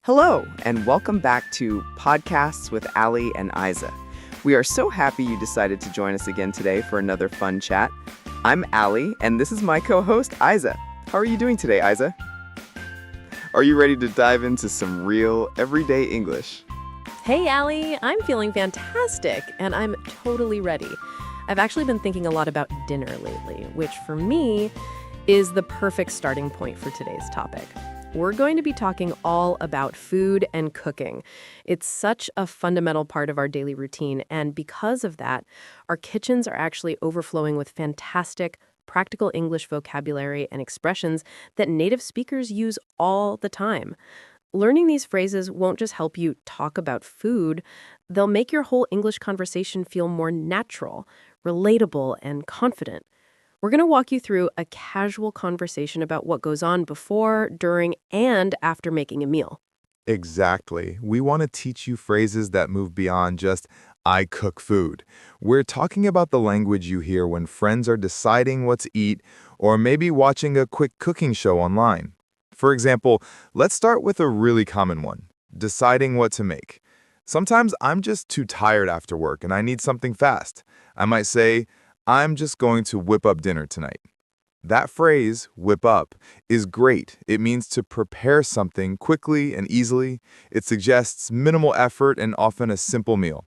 Hello, and welcome back to Podcasts with Ali and Aiza. We are so happy you decided to join us again today for another fun chat. I'm Ali, and this is my co-host, Aiza. How are you doing today, Aiza? Are you ready to dive into some real, everyday English? Hey, Ali, I'm feeling fantastic, and I'm totally ready. I've actually been thinking a lot about dinner lately, which for me is the perfect starting point for today's topic. We're going to be talking all about food and cooking. It's such a fundamental part of our daily routine, and because of that, our kitchens are actually overflowing with fantastic, practical English vocabulary and expressions that native speakers use all the time. Learning these phrases won't just help you talk about food, they'll make your whole English conversation feel more natural, relatable, and confident. We're going to walk you through a casual conversation about what goes on before, during, and after making a meal. Exactly. We want to teach you phrases that move beyond just, I cook food. We're talking about the language you hear when friends are deciding what to eat or maybe watching a quick cooking show online. For example, let's start with a really common one, deciding what to make. Sometimes I'm just too tired after work and I need something fast. I might say, I'm just going to whip up dinner tonight. That phrase, whip up, is great. It means to prepare something quickly and easily. It suggests minimal effort and often a simple meal.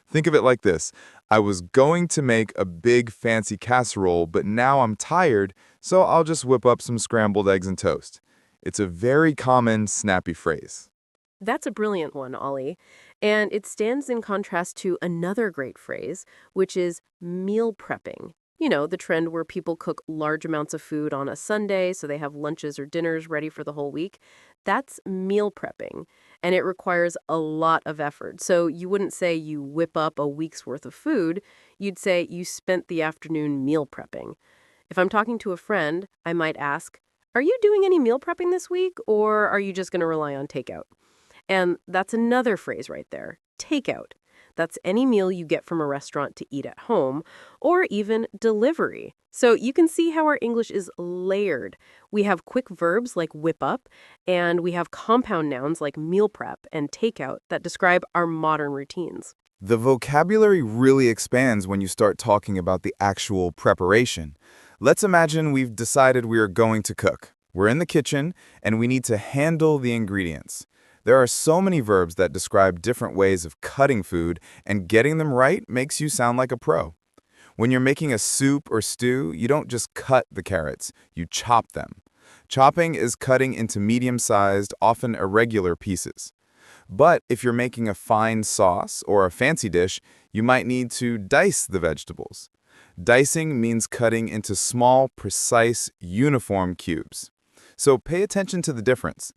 Think of it like this. I was going to make a big fancy casserole, but now I'm tired, so I'll just whip up some scrambled eggs and toast. It's a very common, snappy phrase. That's a brilliant one, Ollie. And it stands in contrast to another great phrase, which is meal prepping. You know, the trend where people cook large amounts of food on a Sunday so they have lunches or dinners ready for the whole week. That's meal prepping, and it requires a lot of effort. So you wouldn't say you whip up a week's worth of food. You'd say you spent the afternoon meal prepping. If I'm talking to a friend, I might ask, are you doing any meal prepping this week, or are you just going to rely on takeout? And that's another phrase right there, takeout. That's any meal you get from a restaurant to eat at home, or even delivery. So you can see how our English is layered. We have quick verbs like whip up, and we have compound nouns like meal prep and takeout that describe our modern routines. The vocabulary really expands when you start talking about the actual preparation. Let's imagine we've decided we are going to cook. We're in the kitchen, and we need to handle the ingredients. There are so many verbs that describe different ways of cutting food, and getting them right makes you sound like a pro. When you're making a soup or stew, you don't just cut the carrots, you chop them. Chopping is cutting into medium-sized, often irregular pieces. But if you're making a fine sauce or a fancy dish, you might need to dice the vegetables. Dicing means cutting into small, precise, uniform cubes. So pay attention to the difference.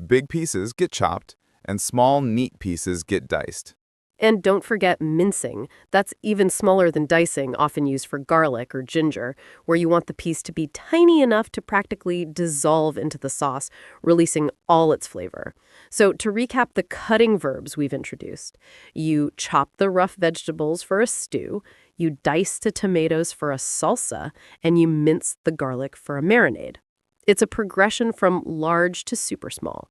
Big pieces get chopped, and small, neat pieces get diced. And don't forget mincing. That's even smaller than dicing, often used for garlic or ginger, where you want the piece to be tiny enough to practically dissolve into the sauce, releasing all its flavor. So to recap the cutting verbs we've introduced, you chop the rough vegetables for a stew, you dice the tomatoes for a salsa, and you mince the garlic for a marinade. It's a progression from large to super small.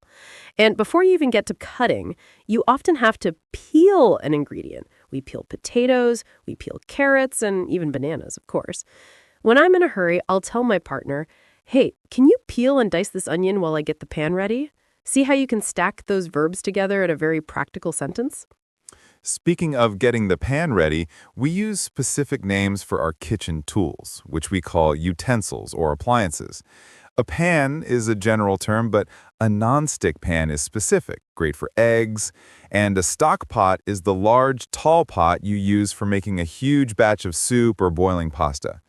And before you even get to cutting, you often have to peel an ingredient. We peel potatoes, we peel carrots, and even bananas, of course. When I'm in a hurry, I'll tell my partner, hey, can you peel and dice this onion while I get the pan ready? See how you can stack those verbs together in a very practical sentence? Speaking of getting the pan ready, we use specific names for our kitchen tools, which we call utensils or appliances. A pan is a general term, but a non-stick pan is specific, great for eggs, and a stock pot is the large, tall pot you use for making a huge batch of soup or boiling pasta.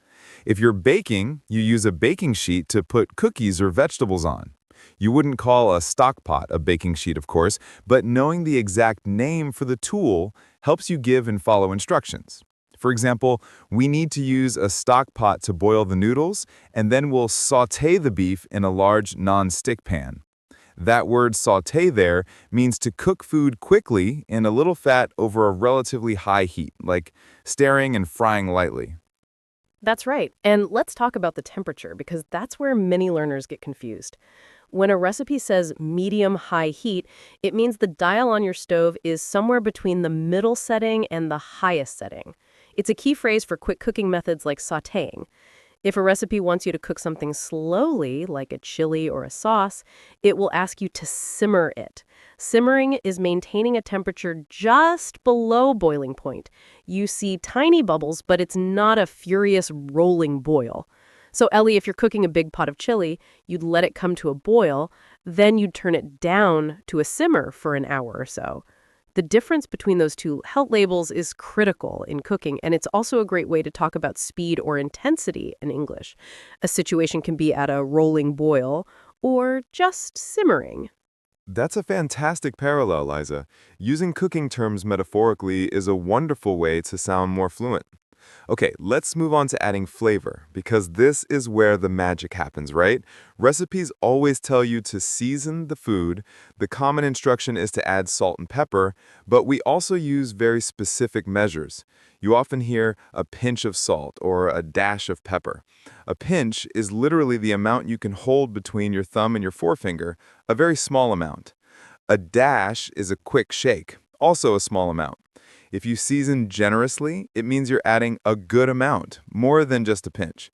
If you're baking, you use a baking sheet to put cookies or vegetables on. You wouldn't call a stock pot a baking sheet, of course, but knowing the exact name for the tool helps you give and follow instructions. For example, we need to use a stock pot to boil the noodles, and then we'll sauté the beef in a large non-stick pan. That word sauté there means to cook food quickly in a little fat over a relatively high heat, like stirring and frying lightly. That's right. And let's talk about the temperature, because that's where many learners get confused. When a recipe says medium-high heat, it means the dial on your stove is somewhere between the middle setting and the highest setting. It's a key phrase for quick cooking methods like sautéing. If a recipe wants you to cook something slowly, like a chili or a sauce, it will ask you to simmer it. Simmering is maintaining a temperature just below boiling point. You see tiny bubbles, but it's not a furious rolling boil. So, Ellie, if you're cooking a big pot of chili, you'd let it come to a boil, then you'd turn it down to a simmer for an hour or so. The difference between those two health labels is critical in cooking, and it's also a great way to talk about speed or intensity in English. A situation can be at a rolling boil or just simmering. That's a fantastic parallel, Liza. Using cooking terms metaphorically is a wonderful way to sound more fluent. Okay, let's move on to adding flavor, because this is where the magic happens, right? Recipes always tell you to season the food. The common instruction is to add salt and pepper, but we also use very specific measures. You often hear a pinch of salt or a dash of pepper. A pinch is literally the amount you can hold between your thumb and your forefinger, a very small amount. A dash is a quick shake, also a small amount. If you season generously, it means you're adding a good amount, more than just a pinch.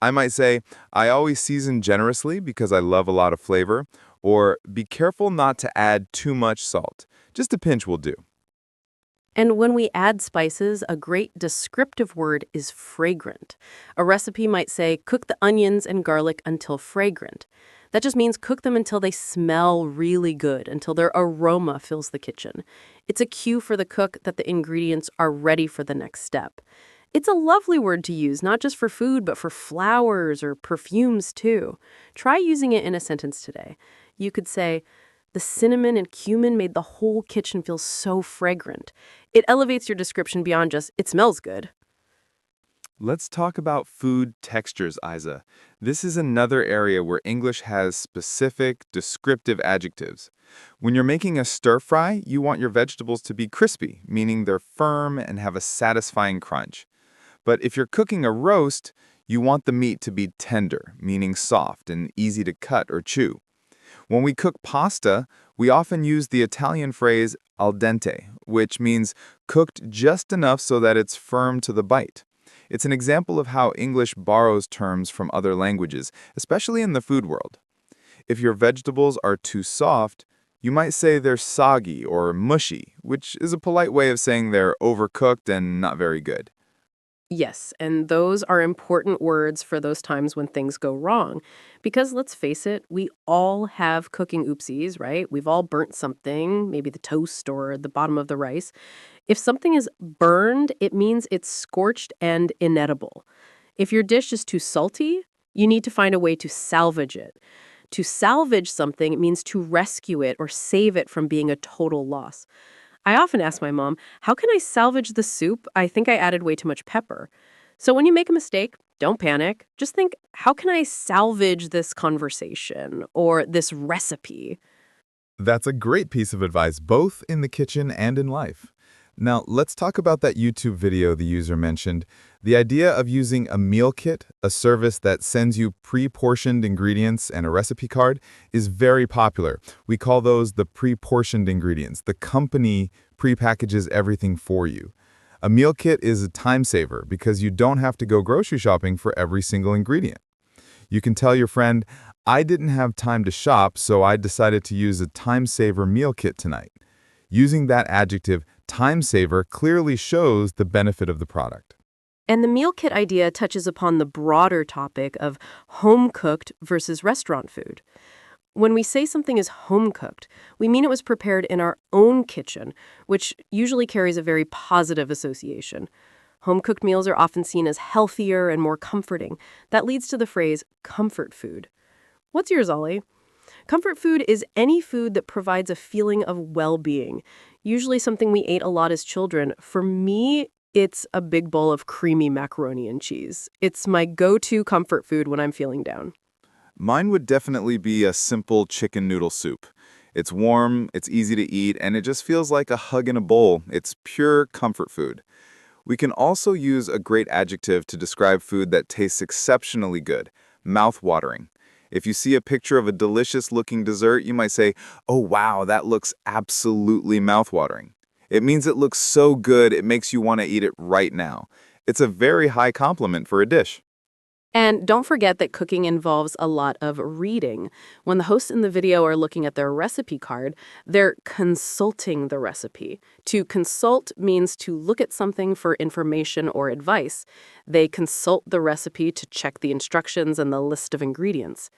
I might say, I always season generously because I love a lot of flavor, or be careful not to add too much salt. Just a pinch will do. And when we add spices, a great descriptive word is fragrant. A recipe might say, cook the onions and garlic until fragrant. That just means cook them until they smell really good, until their aroma fills the kitchen. It's a cue for the cook that the ingredients are ready for the next step. It's a lovely word to use, not just for food, but for flowers or perfumes too. Try using it in a sentence today. You could say, the cinnamon and cumin made the whole kitchen feel so fragrant. It elevates your description beyond just, it smells good. Let's talk about food textures, Aiza. This is another area where English has specific, descriptive adjectives. When you're making a stir-fry, you want your vegetables to be crispy, meaning they're firm and have a satisfying crunch. But if you're cooking a roast, you want the meat to be tender, meaning soft and easy to cut or chew. When we cook pasta, we often use the Italian phrase al dente, which means cooked just enough so that it's firm to the bite. It's an example of how English borrows terms from other languages, especially in the food world. If your vegetables are too soft, you might say they're soggy or mushy, which is a polite way of saying they're overcooked and not very good. Yes, and those are important words for those times when things go wrong. Because let's face it, we all have cooking oopsies, right? We've all burnt something, maybe the toast or the bottom of the rice. If something is burned, it means it's scorched and inedible. If your dish is too salty, you need to find a way to salvage it. To salvage something, it means to rescue it or save it from being a total loss. I often ask my mom, how can I salvage the soup? I think I added way too much pepper. So when you make a mistake, don't panic. Just think, how can I salvage this conversation or this recipe? That's a great piece of advice, both in the kitchen and in life. Now, let's talk about that YouTube video the user mentioned. The idea of using a meal kit, a service that sends you pre-portioned ingredients and a recipe card, is very popular. We call those the pre-portioned ingredients. The company pre-packages everything for you. A meal kit is a time saver because you don't have to go grocery shopping for every single ingredient. You can tell your friend, I didn't have time to shop, so I decided to use a time saver meal kit tonight. Using that adjective, time saver, clearly shows the benefit of the product. And the meal kit idea touches upon the broader topic of home-cooked versus restaurant food. When we say something is home-cooked, we mean it was prepared in our own kitchen, which usually carries a very positive association. Home-cooked meals are often seen as healthier and more comforting. That leads to the phrase comfort food. What's yours, Ollie? Comfort food is any food that provides a feeling of well-being, usually something we ate a lot as children. For me, it's a big bowl of creamy macaroni and cheese. It's my go-to comfort food when I'm feeling down. Mine would definitely be a simple chicken noodle soup. It's warm, it's easy to eat, and it just feels like a hug in a bowl. It's pure comfort food. We can also use a great adjective to describe food that tastes exceptionally good, mouth-watering. If you see a picture of a delicious-looking dessert, you might say, "Oh wow, that looks absolutely mouthwatering." It means it looks so good it makes you want to eat it right now. It's a very high compliment for a dish. And don't forget that cooking involves a lot of reading. When the hosts in the video are looking at their recipe card, they're consulting the recipe. To consult means to look at something for information or advice. They consult the recipe to check the instructions and the list of ingredients.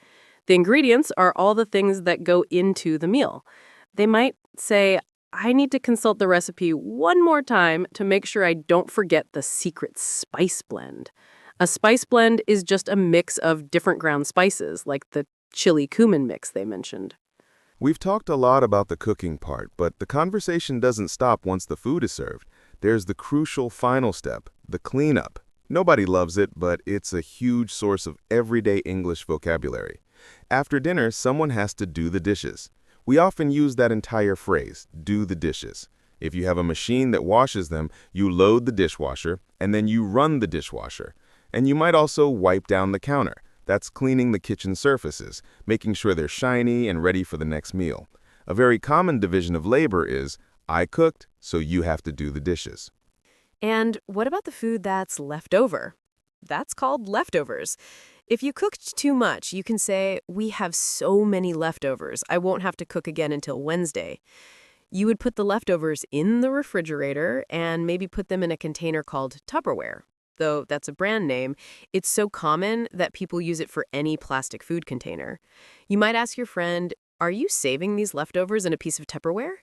The ingredients are all the things that go into the meal. They might say, I need to consult the recipe one more time to make sure I don't forget the secret spice blend. A spice blend is just a mix of different ground spices, like the chili cumin mix they mentioned. We've talked a lot about the cooking part, but the conversation doesn't stop once the food is served. There's the crucial final step, the cleanup. Nobody loves it, but it's a huge source of everyday English vocabulary. After dinner, someone has to do the dishes. We often use that entire phrase, do the dishes. If you have a machine that washes them, you load the dishwasher, and then you run the dishwasher. And you might also wipe down the counter. That's cleaning the kitchen surfaces, making sure they're shiny and ready for the next meal. A very common division of labor is, I cooked, so you have to do the dishes. And what about the food that's left over? That's called leftovers. If you cooked too much, you can say, we have so many leftovers, I won't have to cook again until Wednesday. You would put the leftovers in the refrigerator and maybe put them in a container called Tupperware. Though that's a brand name, it's so common that people use it for any plastic food container. You might ask your friend, are you saving these leftovers in a piece of Tupperware?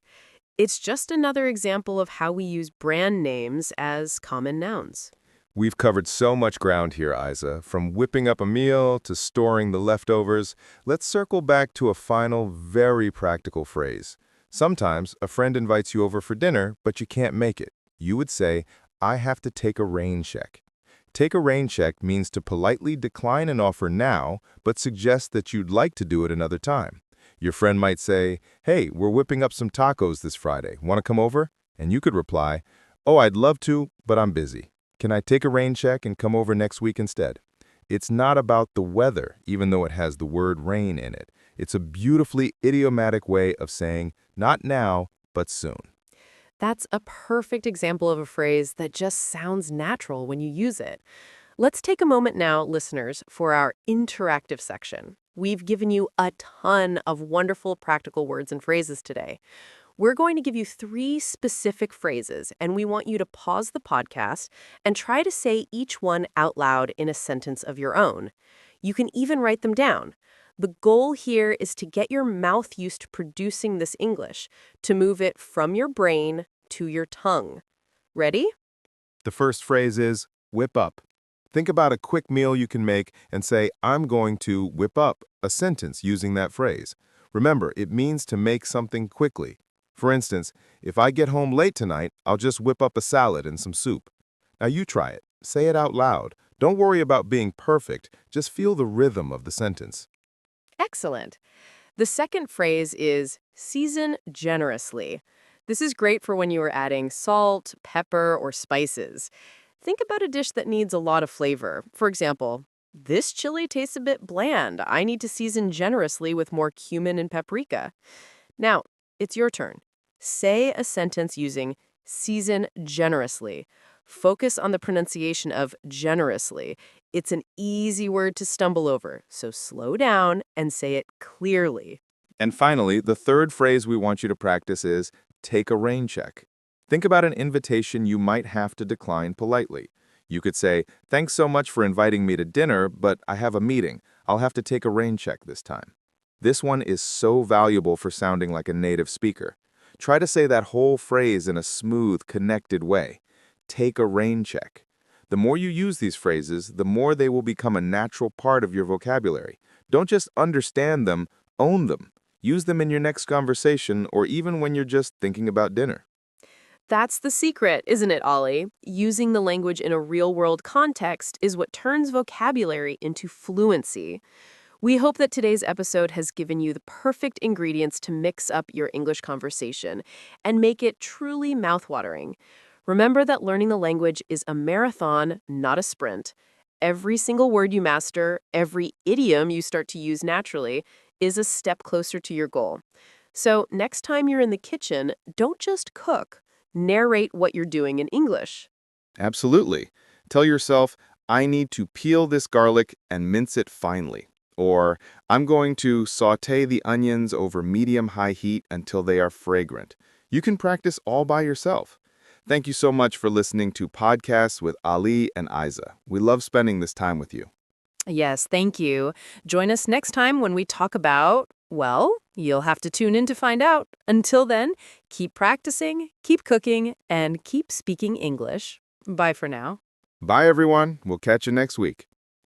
It's just another example of how we use brand names as common nouns. We've covered so much ground here, Aiza, from whipping up a meal to storing the leftovers. Let's circle back to a final, very practical phrase. Sometimes a friend invites you over for dinner, but you can't make it. You would say, I have to take a rain check. Take a rain check means to politely decline an offer now, but suggest that you'd like to do it another time. Your friend might say, hey, we're whipping up some tacos this Friday. Want to come over? And you could reply, oh, I'd love to, but I'm busy. Can I take a rain check and come over next week instead? It's not about the weather, even though it has the word rain in it. It's a beautifully idiomatic way of saying, not now, but soon. That's a perfect example of a phrase that just sounds natural when you use it. Let's take a moment now, listeners, for our interactive section. We've given you a ton of wonderful practical words and phrases today. We're going to give you 3 specific phrases, and we want you to pause the podcast and try to say each one out loud in a sentence of your own. You can even write them down. The goal here is to get your mouth used to producing this English, to move it from your brain to your tongue. Ready? The first phrase is whip up. Think about a quick meal you can make and say, I'm going to whip up a sentence using that phrase. Remember, it means to make something quickly. For instance, if I get home late tonight, I'll just whip up a salad and some soup. Now you try it. Say it out loud. Don't worry about being perfect. Just feel the rhythm of the sentence. Excellent. The second phrase is season generously. This is great for when you are adding salt, pepper, or spices. Think about a dish that needs a lot of flavor. For example, this chili tastes a bit bland. I need to season generously with more cumin and paprika. Now, it's your turn. Say a sentence using season generously. Focus on the pronunciation of generously. It's an easy word to stumble over, so slow down and say it clearly. And finally, the third phrase we want you to practice is take a rain check. Think about an invitation you might have to decline politely. You could say, thanks so much for inviting me to dinner, but I have a meeting. I'll have to take a rain check this time. This one is so valuable for sounding like a native speaker. Try to say that whole phrase in a smooth, connected way. Take a rain check. The more you use these phrases, the more they will become a natural part of your vocabulary. Don't just understand them, own them. Use them in your next conversation or even when you're just thinking about dinner. That's the secret, isn't it, Ollie? Using the language in a real-world context is what turns vocabulary into fluency. We hope that today's episode has given you the perfect ingredients to mix up your English conversation and make it truly mouthwatering. Remember that learning the language is a marathon, not a sprint. Every single word you master, every idiom you start to use naturally, is a step closer to your goal. So next time you're in the kitchen, don't just cook. Narrate what you're doing in English. Absolutely. Tell yourself, I need to peel this garlic and mince it finely. Or, I'm going to sauté the onions over medium-high heat until they are fragrant. You can practice all by yourself. Thank you so much for listening to Podcasts with Ali and Aiza. We love spending this time with you. Yes, thank you. Join us next time when we talk about, well, you'll have to tune in to find out. Until then, keep practicing, keep cooking, and keep speaking English. Bye for now. Bye, everyone. We'll catch you next week.